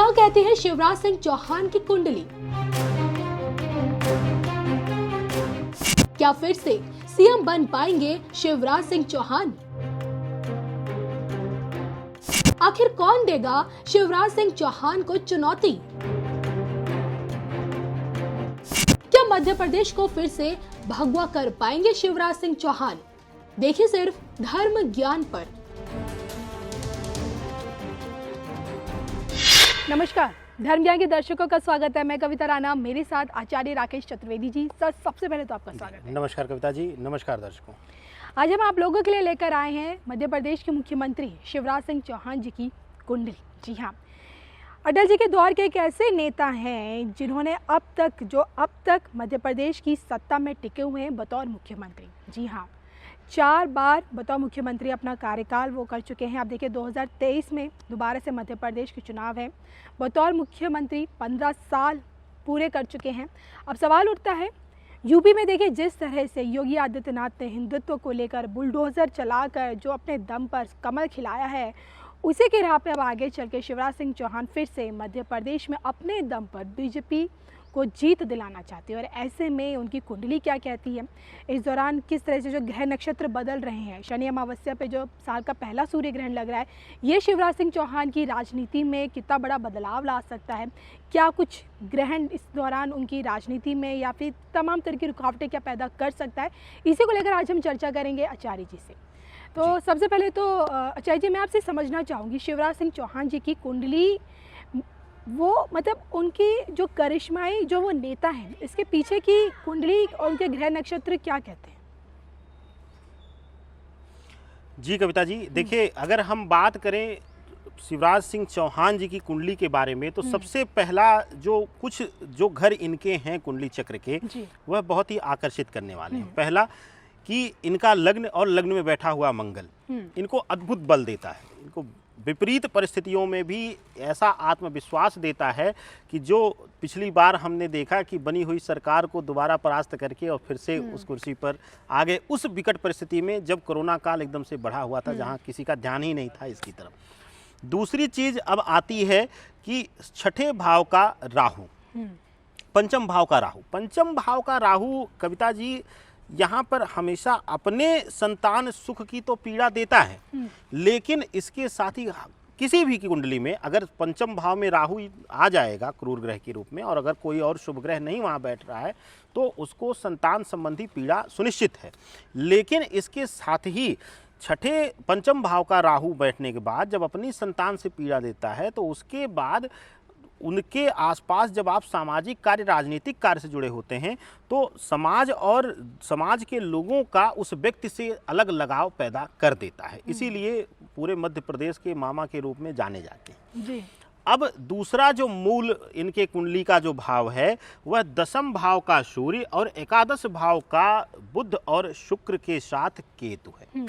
क्या कहती है शिवराज सिंह चौहान की कुंडली? क्या फिर से सीएम बन पाएंगे शिवराज सिंह चौहान? आखिर कौन देगा शिवराज सिंह चौहान को चुनौती? क्या मध्य प्रदेश को फिर से भगवा कर पाएंगे शिवराज सिंह चौहान? देखिए सिर्फ धर्म ज्ञान पर। नमस्कार, धर्म ज्ञान के दर्शकों का स्वागत है। मैं कविता राणा, मेरे साथ आचार्य राकेश चतुर्वेदी जी। सर, सबसे पहले तो आपका स्वागत है। नमस्कार कविता जी, नमस्कार दर्शकों। आज हम आप लोगों के लिए लेकर आए हैं मध्य प्रदेश के मुख्यमंत्री शिवराज सिंह चौहान जी की कुंडली। जी हाँ, अटल जी के दौर के एक ऐसे नेता हैं जिन्होंने अब तक मध्य प्रदेश की सत्ता में टिके हुए हैं बतौर मुख्यमंत्री। जी हाँ, 4 बार बतौर मुख्यमंत्री अपना कार्यकाल वो कर चुके हैं। आप देखिए 2023 में दोबारा से मध्य प्रदेश के चुनाव है, बतौर मुख्यमंत्री 15 साल पूरे कर चुके हैं। अब सवाल उठता है, यूपी में देखिए जिस तरह से योगी आदित्यनाथ ने हिंदुत्व को लेकर बुलडोजर चलाकर जो अपने दम पर कमल खिलाया है, उसी के राह पे अब आगे चल के शिवराज सिंह चौहान फिर से मध्य प्रदेश में अपने दम पर बीजेपी को जीत दिलाना चाहती है। और ऐसे में उनकी कुंडली क्या कहती है, इस दौरान किस तरह से जो ग्रह नक्षत्र बदल रहे हैं, शनि अमावस्या पे जो साल का पहला सूर्य ग्रहण लग रहा है, ये शिवराज सिंह चौहान की राजनीति में कितना बड़ा बदलाव ला सकता है? क्या कुछ ग्रहण इस दौरान उनकी राजनीति में या फिर तमाम तरह की रुकावटें क्या पैदा कर सकता है? इसी को लेकर आज हम चर्चा करेंगे आचार्य जी से। तो सबसे पहले तो आचार्य जी, मैं आपसे समझना चाहूँगी, शिवराज सिंह चौहान जी की कुंडली, वो मतलब उनकी जो करिश्माई जो वो नेता हैं, इसके पीछे की कुंडली और उनके ग्रह नक्षत्र क्या कहते हैं? जी कविता जी, देखिए अगर हम बात करें शिवराज सिंह चौहान जी की कुंडली के बारे में, तो सबसे पहला जो घर इनके हैं कुंडली चक्र के, वह बहुत ही आकर्षित करने वाले हैं। पहला कि इनका लग्न और लग्न में बैठा हुआ मंगल इनको अद्भुत बल देता है। इनको विपरीत परिस्थितियों में भी ऐसा आत्मविश्वास देता है कि जो पिछली बार हमने देखा कि बनी हुई सरकार को दोबारा परास्त करके और फिर से उस कुर्सी पर आ गए, उस विकट परिस्थिति में जब कोरोना काल एकदम से बढ़ा हुआ था, जहां किसी का ध्यान ही नहीं था इसकी तरफ। दूसरी चीज अब आती है कि छठे भाव का राहु, पंचम भाव का राहु कविता जी यहाँ पर हमेशा अपने संतान सुख की तो पीड़ा देता है, लेकिन इसके साथ ही किसी भी की कुंडली में अगर पंचम भाव में राहु आ जाएगा क्रूर ग्रह के रूप में, और अगर कोई और शुभ ग्रह नहीं वहाँ बैठ रहा है, तो उसको संतान संबंधी पीड़ा सुनिश्चित है। लेकिन इसके साथ ही छठे पंचम भाव का राहु बैठने के बाद जब अपनी संतान से पीड़ा देता है, तो उसके बाद उनके आसपास जब आप सामाजिक कार्य, राजनीतिक कार्य से जुड़े होते हैं, तो समाज और समाज के लोगों का उस व्यक्ति से अलग लगाव पैदा कर देता है। इसीलिए पूरे मध्य प्रदेश के मामा के रूप में जाने जाते हैं जी। अब दूसरा जो मूल इनके कुंडली का जो भाव है, वह 10वें भाव का सूर्य और 11 भाव का बुध और शुक्र के साथ केतु है।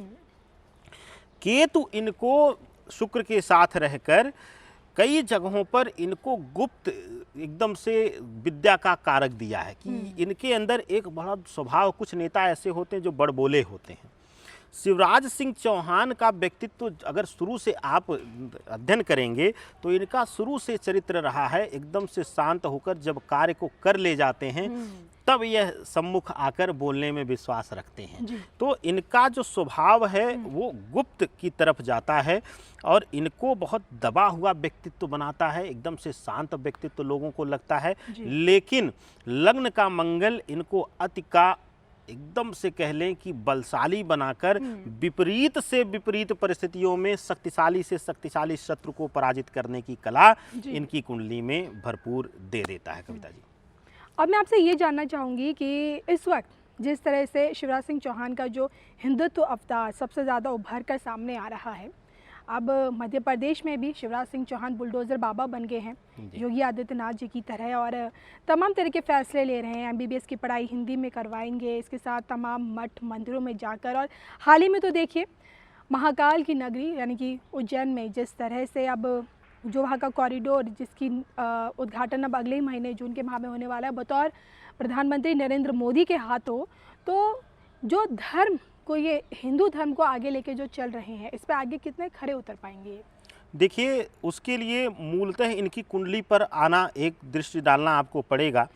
केतु इनको शुक्र के साथ रहकर कई जगहों पर इनको गुप्त एकदम से विद्या का कारक दिया है कि इनके अंदर एक बड़ा स्वभाव, कुछ नेता ऐसे होते हैं जो बड़बोले होते हैं। शिवराज सिंह चौहान का व्यक्तित्व अगर शुरू से आप अध्ययन करेंगे तो इनका शुरू से चरित्र रहा है एकदम से शांत होकर जब कार्य को कर ले जाते हैं तब यह सम्मुख आकर बोलने में विश्वास रखते हैं। तो इनका जो स्वभाव है वो गुप्त की तरफ जाता है और इनको बहुत दबा हुआ व्यक्तित्व बनाता है, एकदम से शांत व्यक्तित्व लोगों को लगता है। लेकिन लग्न का मंगल इनको अति का एकदम से कह लें कि बलशाली बनाकर विपरीत से विपरीत परिस्थितियों में शक्तिशाली से शक्तिशाली शत्रु को पराजित करने की कला इनकी कुंडली में भरपूर दे देता है। कविता जी, अब मैं आपसे ये जानना चाहूँगी कि इस वक्त जिस तरह से शिवराज सिंह चौहान का जो हिंदुत्व अवतार सबसे ज़्यादा उभर कर सामने आ रहा है, अब मध्य प्रदेश में भी शिवराज सिंह चौहान बुलडोज़र बाबा बन गए हैं योगी आदित्यनाथ जी की तरह, और तमाम तरह के फैसले ले रहे हैं। एमबीबीएस की पढ़ाई हिंदी में करवाएंगे, इसके साथ तमाम मठ मंदिरों में जाकर, और हाल ही में तो देखिए महाकाल की नगरी यानी कि उज्जैन में जिस तरह से अब जो वहाँ का कॉरिडोर जिसकी उद्घाटन अब अगले ही महीने जून के माह में होने वाला है बतौर प्रधानमंत्री नरेंद्र मोदी के हाथों, तो जो धर्म को, ये हिंदू धर्म को आगे लेके जो चल रहे हैं, इस पर आगे कितने खरे उतर पाएंगे? देखिए, उसके लिए मूलतः इनकी कुंडली पर आना, एक दृष्टि डालना आपको पड़ेगा।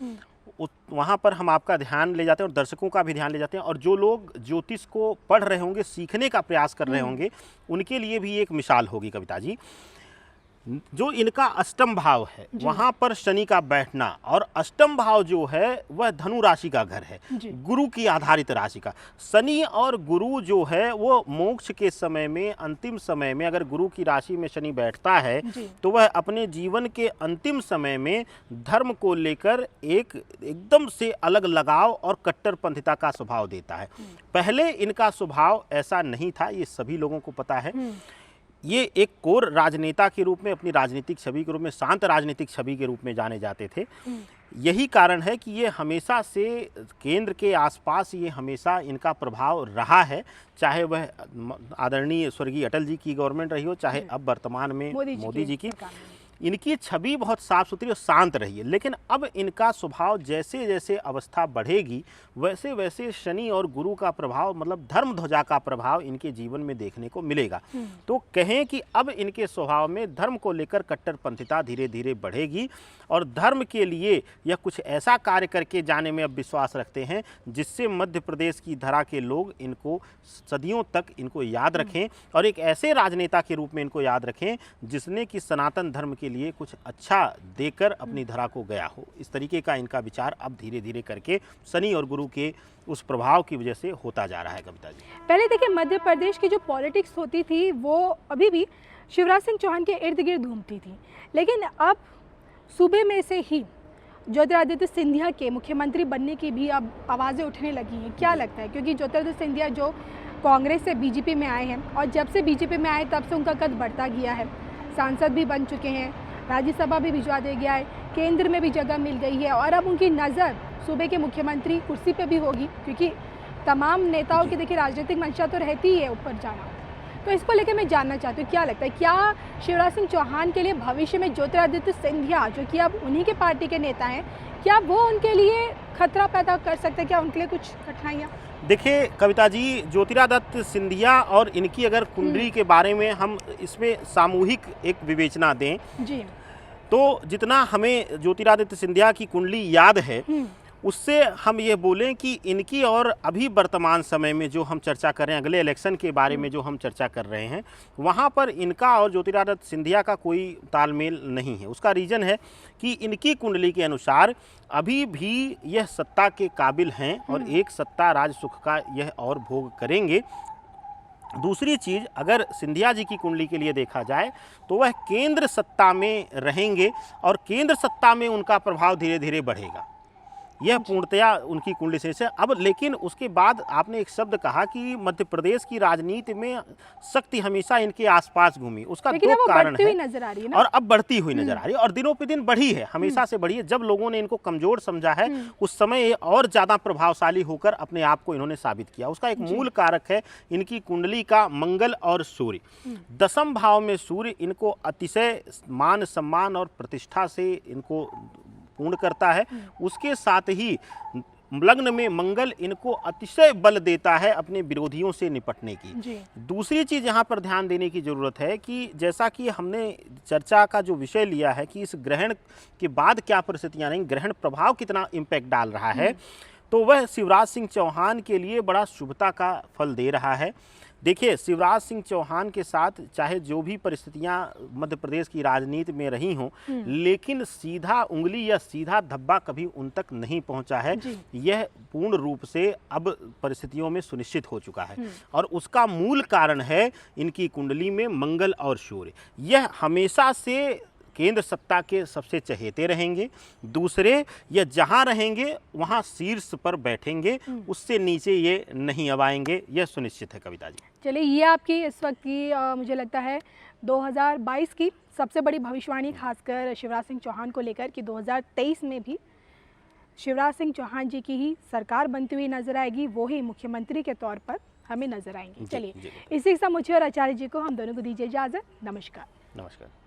वहाँ पर हम आपका ध्यान ले जाते हैं और दर्शकों का भी ध्यान ले जाते हैं, और जो लोग ज्योतिष को पढ़ रहे होंगे, सीखने का प्रयास कर रहे होंगे, उनके लिए भी एक मिसाल होगी कविता जी। जो इनका अष्टम भाव है वहाँ पर शनि का बैठना, और अष्टम भाव जो है वह धनु राशि का घर है, गुरु की आधारित राशि का। शनि और गुरु जो है वो मोक्ष के समय में, अंतिम समय में, अगर गुरु की राशि में शनि बैठता है तो वह अपने जीवन के अंतिम समय में धर्म को लेकर एकदम से अलग लगाव और कट्टरपंथिता का स्वभाव देता है। पहले इनका स्वभाव ऐसा नहीं था, ये सभी लोगों को पता है। ये एक कोर राजनेता के रूप में, अपनी राजनीतिक छवि के रूप में, शांत राजनीतिक छवि के रूप में जाने जाते थे। यही कारण है कि ये हमेशा से केंद्र के आसपास, ये हमेशा इनका प्रभाव रहा है, चाहे वह आदरणीय स्वर्गीय अटल जी की गवर्नमेंट रही हो, चाहे अब वर्तमान में मोदी जी की। इनकी छवि बहुत साफ सुथरी और शांत रही है। लेकिन अब इनका स्वभाव जैसे जैसे अवस्था बढ़ेगी, वैसे वैसे शनि और गुरु का प्रभाव, मतलब धर्म ध्वजा का प्रभाव इनके जीवन में देखने को मिलेगा। तो कहें कि अब इनके स्वभाव में धर्म को लेकर कट्टरपंथिता धीरे धीरे बढ़ेगी, और धर्म के लिए यह कुछ ऐसा कार्य करके जाने में अब विश्वास रखते हैं जिससे मध्य प्रदेश की धरा के लोग इनको सदियों तक इनको याद रखें, और एक ऐसे राजनेता के रूप में इनको याद रखें जिसने कि सनातन धर्म के लिए कुछ अच्छा देकर अपनी धरा को गया हो। इस तरीके का इनका विचार अब धीरे धीरे करके शनि और गुरु के उस प्रभाव की वजह से होता जा रहा है कविता जी। पहले देखिए, मध्य प्रदेश की जो पॉलिटिक्स होती थी वो अभी भी शिवराज सिंह चौहान के इर्द गिर्द घूमती थी, लेकिन अब सूबे में से ही ज्योतिरादित्य सिंधिया के मुख्यमंत्री बनने की भी अब आवाज़ें उठने लगी हैं। क्या लगता है, क्योंकि ज्योतिरादित्य सिंधिया जो कांग्रेस से बीजेपी में आए हैं, और जब से बीजेपी में आए तब से उनका कद बढ़ता गया है, सांसद भी बन चुके हैं, राज्यसभा भी भिजवा दिया गया है, केंद्र में भी जगह मिल गई है, और अब उनकी नज़र सूबे के मुख्यमंत्री कुर्सी पे भी होगी, क्योंकि तमाम नेताओं की देखिए राजनीतिक मंशा तो रहती ही है ऊपर जाना। तो इसको लेकर मैं जानना चाहती हूँ, क्या लगता है, क्या शिवराज सिंह चौहान के लिए भविष्य में ज्योतिरादित्य सिंधिया, जो कि अब उन्हीं के पार्टी के नेता हैं, क्या वो उनके लिए खतरा पैदा कर सकते हैं, क्या उनके लिए कुछ कठिनाइयाँ? देखिए कविता जी, ज्योतिरादित्य सिंधिया और इनकी अगर कुंडली के बारे में हम इसमें सामूहिक एक विवेचना दें जी, तो जितना हमें ज्योतिरादित्य सिंधिया की कुंडली याद है उससे हम ये बोलें कि इनकी और अभी वर्तमान समय में जो हम चर्चा कर रहे हैं, अगले इलेक्शन के बारे में जो हम चर्चा कर रहे हैं, वहाँ पर इनका और ज्योतिरादित्य सिंधिया का कोई तालमेल नहीं है। उसका रीज़न है कि इनकी कुंडली के अनुसार अभी भी यह सत्ता के काबिल हैं, और एक सत्ता राज सुख का यह और भोग करेंगे। दूसरी चीज़, अगर सिंधिया जी की कुंडली के लिए देखा जाए तो वह केंद्र सत्ता में रहेंगे, और केंद्र सत्ता में उनका प्रभाव धीरे धीरे बढ़ेगा। यह पूर्णतया उनकी कुंडली से अब, लेकिन उसके बाद आपने एक शब्द कहा कि मध्य प्रदेश की राजनीति में शक्ति हमेशा इनके आसपास घूमी। उसका दो कारण है, नजर आ रही है ना? और अब बढ़ती हुई नजर आ रही है, और दिनों पे दिन बढ़ी है, हमेशा से बढ़ी है। जब लोगों ने इनको कमजोर समझा है उस समय और ज्यादा प्रभावशाली होकर अपने आप को इन्होंने साबित किया। उसका एक मूल कारक है इनकी कुंडली का मंगल और सूर्य। दसम भाव में सूर्य इनको अतिशय मान सम्मान और प्रतिष्ठा से इनको पूर्ण करता है। उसके साथ ही लग्न में मंगल इनको अतिशय बल देता है अपने विरोधियों से निपटने की। दूसरी चीज़ यहाँ पर ध्यान देने की ज़रूरत है कि जैसा कि हमने चर्चा का जो विषय लिया है कि इस ग्रहण के बाद क्या परिस्थितियाँ रहेंगी, ग्रहण प्रभाव कितना इम्पैक्ट डाल रहा है, तो वह शिवराज सिंह चौहान के लिए बड़ा शुभता का फल दे रहा है। देखिए, शिवराज सिंह चौहान के साथ चाहे जो भी परिस्थितियां मध्य प्रदेश की राजनीति में रही हों, लेकिन सीधा उंगली या सीधा धब्बा कभी उन तक नहीं पहुंचा है। यह पूर्ण रूप से अब परिस्थितियों में सुनिश्चित हो चुका है, और उसका मूल कारण है इनकी कुंडली में मंगल और सूर्य। यह हमेशा से केंद्र सत्ता के सबसे चहेते रहेंगे। दूसरे, ये जहां रहेंगे वहां शीर्ष पर बैठेंगे, उससे नीचे ये नहीं अब आएंगे, यह सुनिश्चित है कविता जी। चलिए, ये आपकी इस वक्त की मुझे लगता है 2022 की सबसे बड़ी भविष्यवाणी, खासकर शिवराज सिंह चौहान को लेकर, कि 2023 में भी शिवराज सिंह चौहान जी की ही सरकार बनती हुई नजर आएगी, वो ही मुख्यमंत्री के तौर पर हमें नजर आएंगे। चलिए, इसी के साथ मुझे और आचार्य जी को, हम दोनों को दीजिए इजाजत। नमस्कार। नमस्कार।